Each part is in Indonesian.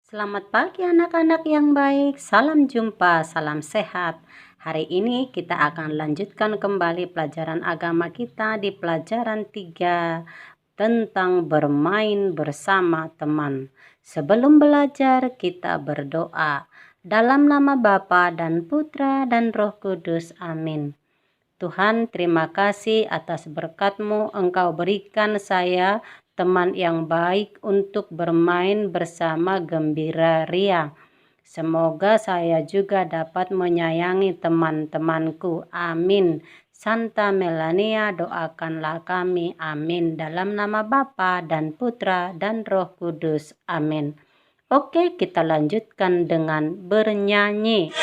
Selamat pagi anak-anak yang baik, salam jumpa, salam sehat. Hari ini kita akan lanjutkan kembali pelajaran agama kita di pelajaran 3 tentang bermain bersama teman. Sebelum belajar kita berdoa. Dalam nama Bapa dan Putra dan Roh Kudus, amin. Tuhan, terima kasih atas berkat-Mu. Engkau berikan saya teman yang baik untuk bermain bersama gembira ria. Semoga saya juga dapat menyayangi teman-temanku. Amin. Santa Melania, doakanlah kami. Amin. Dalam nama Bapa dan Putra dan Roh Kudus. Amin. Oke, kita lanjutkan dengan bernyanyi.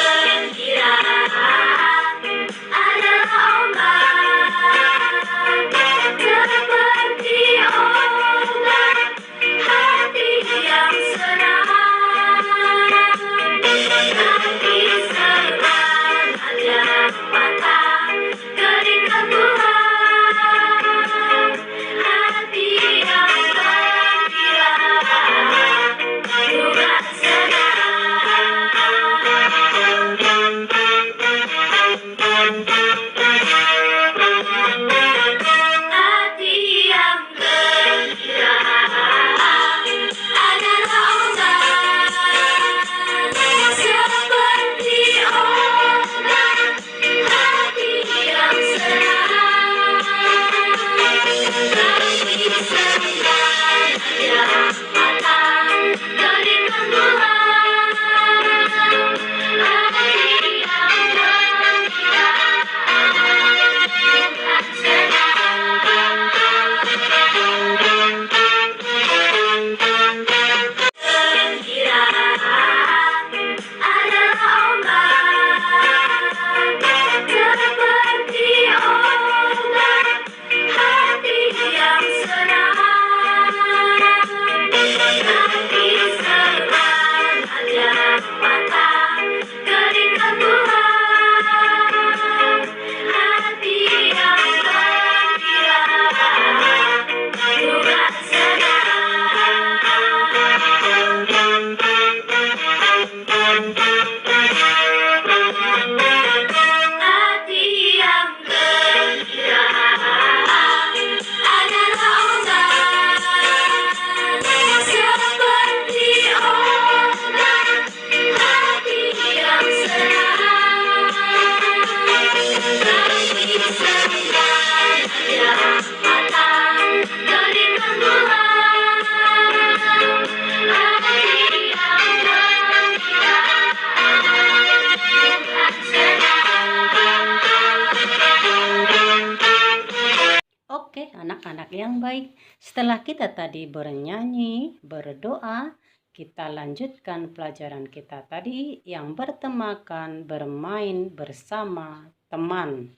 Oke, anak-anak yang baik, setelah kita tadi bernyanyi, berdoa, kita lanjutkan pelajaran kita tadi yang bertemakan bermain bersama teman.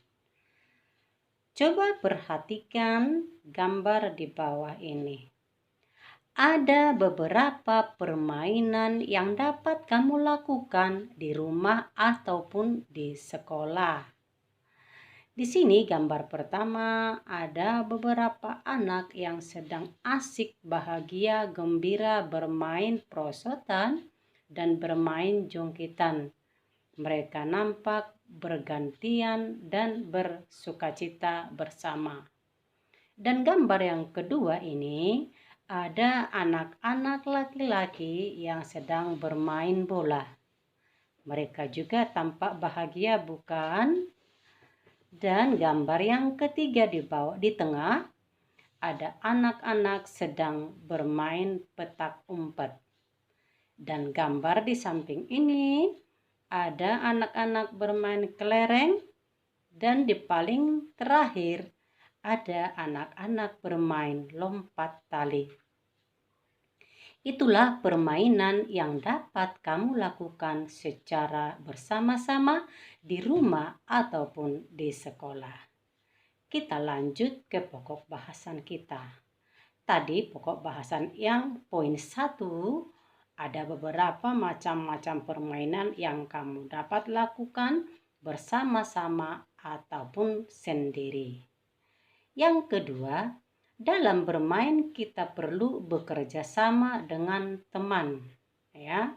Coba perhatikan gambar di bawah ini. Ada beberapa permainan yang dapat kamu lakukan di rumah ataupun di sekolah. Di sini gambar pertama ada beberapa anak yang sedang asik, bahagia, gembira bermain perosotan dan bermain jongkitan. Mereka nampak bergantian dan bersukacita bersama. Dan gambar yang kedua ini ada anak-anak laki-laki yang sedang bermain bola. Mereka juga tampak bahagia, bukan? Dan gambar yang ketiga di tengah ada anak-anak sedang bermain petak umpet. Dan gambar di samping ini ada anak-anak bermain kelereng, dan di paling terakhir ada anak-anak bermain lompat tali. Itulah permainan yang dapat kamu lakukan secara bersama-sama di rumah ataupun di sekolah. Kita lanjut ke pokok bahasan kita. Tadi pokok bahasan yang poin 1, ada beberapa macam-macam permainan yang kamu dapat lakukan bersama-sama ataupun sendiri. Yang kedua, dalam bermain kita perlu bekerja sama dengan teman. ya.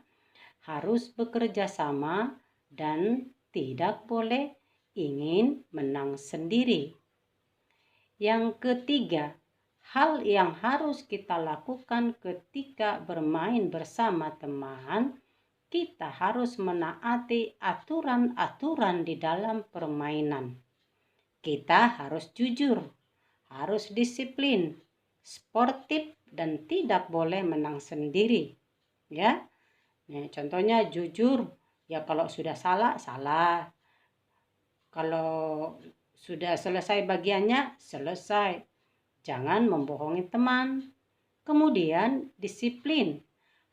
Harus bekerja sama dan tidak boleh ingin menang sendiri. Yang ketiga, hal yang harus kita lakukan ketika bermain bersama teman, kita harus menaati aturan-aturan di dalam permainan. Kita harus jujur, harus disiplin, sportif, dan tidak boleh menang sendiri. Ya, contohnya jujur, ya kalau sudah salah, salah. Kalau sudah selesai bagiannya, selesai. Jangan membohongi teman. Kemudian disiplin,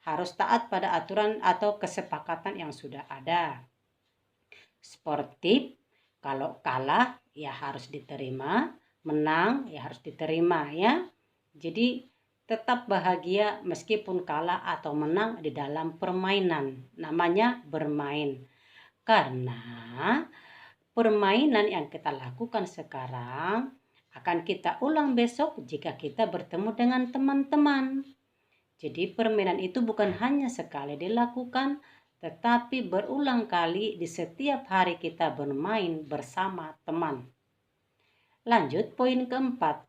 harus taat pada aturan atau kesepakatan yang sudah ada. Sportif, kalau kalah ya harus diterima, menang ya harus diterima ya. Jadi tetap bahagia meskipun kalah atau menang di dalam permainan. Namanya bermain. Karena permainan yang kita lakukan sekarang akan kita ulang besok jika kita bertemu dengan teman-teman. Jadi permainan itu bukan hanya sekali dilakukan, tetapi berulang kali di setiap hari kita bermain bersama teman. Lanjut poin keempat.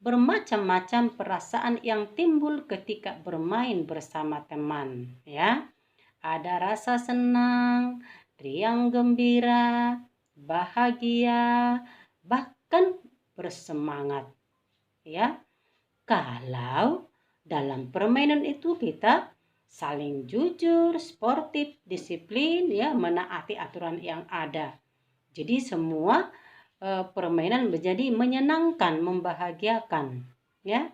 Bermacam-macam perasaan yang timbul ketika bermain bersama teman, ya. Ada rasa senang, riang gembira, bahagia, bahkan bersemangat, ya. Kalau dalam permainan itu kita saling jujur, sportif, disiplin, ya, menaati aturan yang ada. Jadi semua permainan menjadi menyenangkan, membahagiakan, ya.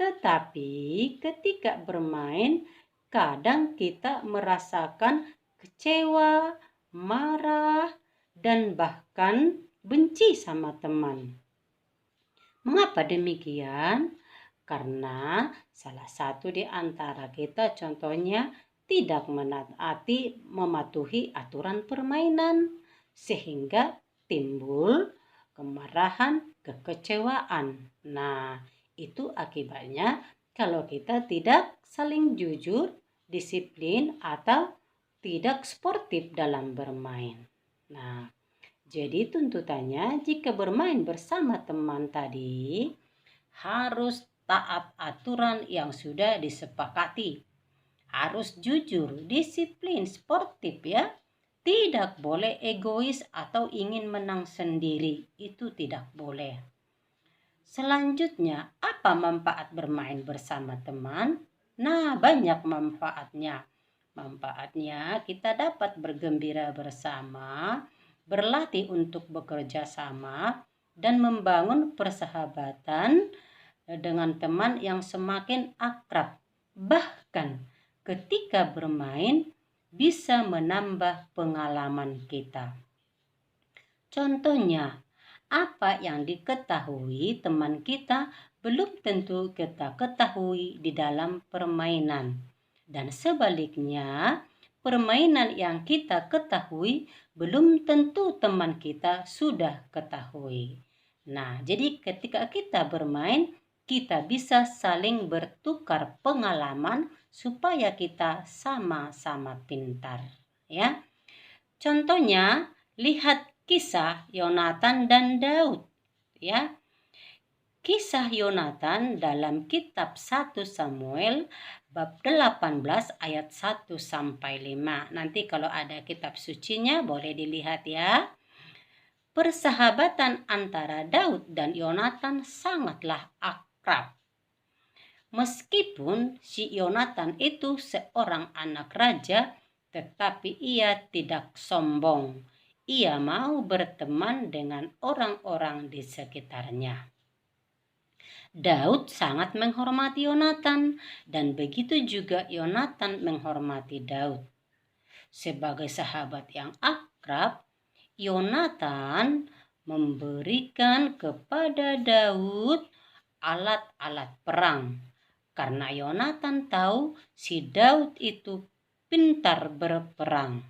Tetapi ketika bermain kadang kita merasakan kecewa, marah, dan bahkan benci sama teman. Mengapa demikian? Karena salah satu di antara kita contohnya tidak menaati, mematuhi aturan permainan, sehingga timbul kemarahan, kekecewaan. Nah, itu akibatnya kalau kita tidak saling jujur, disiplin, atau tidak sportif dalam bermain. Nah, jadi tuntutannya jika bermain bersama teman tadi harus taat aturan yang sudah disepakati. Harus jujur, disiplin, sportif ya. Tidak boleh egois atau ingin menang sendiri. Itu tidak boleh. Selanjutnya, apa manfaat bermain bersama teman? Nah, banyak manfaatnya. Manfaatnya kita dapat bergembira bersama, berlatih untuk bekerja sama, dan membangun persahabatan dengan teman yang semakin akrab. Bahkan ketika bermain bisa menambah pengalaman kita. Contohnya, apa yang diketahui teman kita belum tentu kita ketahui di dalam permainan. Dan sebaliknya, permainan yang kita ketahui belum tentu teman kita sudah ketahui. Nah, jadi ketika kita bermain, kita bisa saling bertukar pengalaman supaya kita sama-sama pintar, ya. Contohnya, lihat kisah Yonatan dan Daud, ya. Kisah Yonatan dalam kitab 1 Samuel bab 18 ayat 1 sampai 5. Nanti kalau ada kitab sucinya boleh dilihat ya. Persahabatan antara Daud dan Yonatan sangatlah akrab. Meskipun si Yonatan itu seorang anak raja, tetapi ia tidak sombong. Ia mau berteman dengan orang-orang di sekitarnya. Daud sangat menghormati Yonatan, dan begitu juga Yonatan menghormati Daud. Sebagai sahabat yang akrab, Yonatan memberikan kepada Daud alat-alat perang. Karena Yonatan tahu si Daud itu pintar berperang.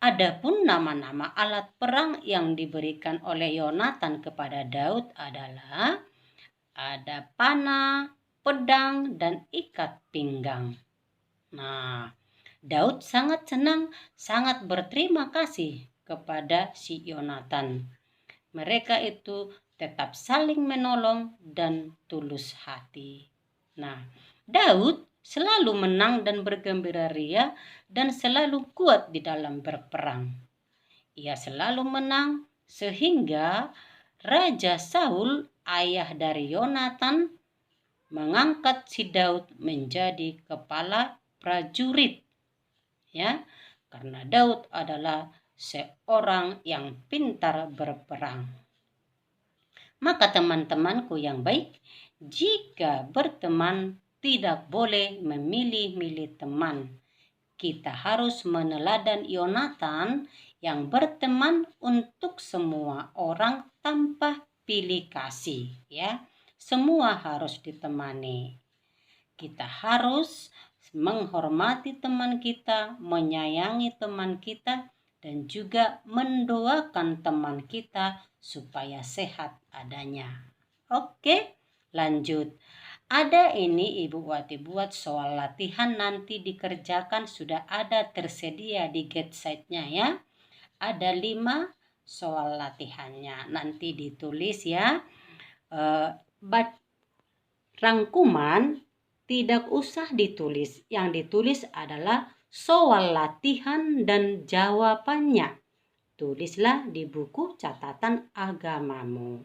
Adapun nama-nama alat perang yang diberikan oleh Yonatan kepada Daud adalah ada panah, pedang, dan ikat pinggang. Nah, Daud sangat senang, sangat berterima kasih kepada si Yonatan. Mereka itu tetap saling menolong dan tulus hati. Nah, Daud selalu menang dan bergembira ria dan selalu kuat di dalam berperang. Ia selalu menang sehingga Raja Saul, ayah dari Yonatan, mengangkat si Daud menjadi kepala prajurit, ya, karena Daud adalah seorang yang pintar berperang. Maka teman-temanku yang baik, jika berteman tidak boleh memilih-milih teman. Kita harus meneladan Yonatan yang berteman untuk semua orang tanpa pilih kasih, ya. Semua harus ditemani. Kita harus menghormati teman kita, menyayangi teman kita, dan juga mendoakan teman kita supaya sehat adanya. Oke, lanjut. Ada ini Ibu Wati buat soal latihan nanti dikerjakan, sudah ada tersedia di get site-nya ya. Ada 5 soal latihannya. Nanti ditulis ya. Rangkuman tidak usah ditulis. Yang ditulis adalah soal latihan dan jawabannya. Tulislah di buku catatan agamamu.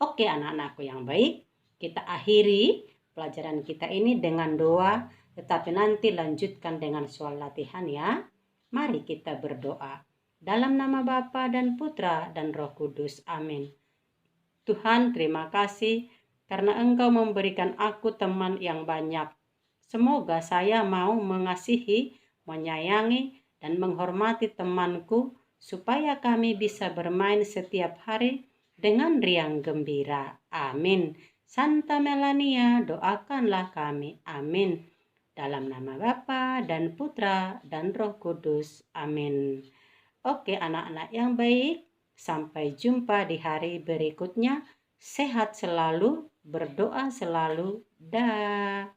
Oke anak-anakku yang baik, kita akhiri pelajaran kita ini dengan doa, tetapi nanti lanjutkan dengan soal latihan ya. Mari kita berdoa. Dalam nama Bapa dan Putra dan Roh Kudus. Amin. Tuhan, terima kasih karena Engkau memberikan aku teman yang banyak. Semoga saya mau mengasihi, menyayangi, dan menghormati temanku supaya kami bisa bermain setiap hari dengan riang gembira. Amin. Santa Melania, doakanlah kami. Amin. Dalam nama Bapa dan Putra dan Roh Kudus. Amin. Oke anak-anak yang baik, sampai jumpa di hari berikutnya. Sehat selalu, berdoa selalu. Dah.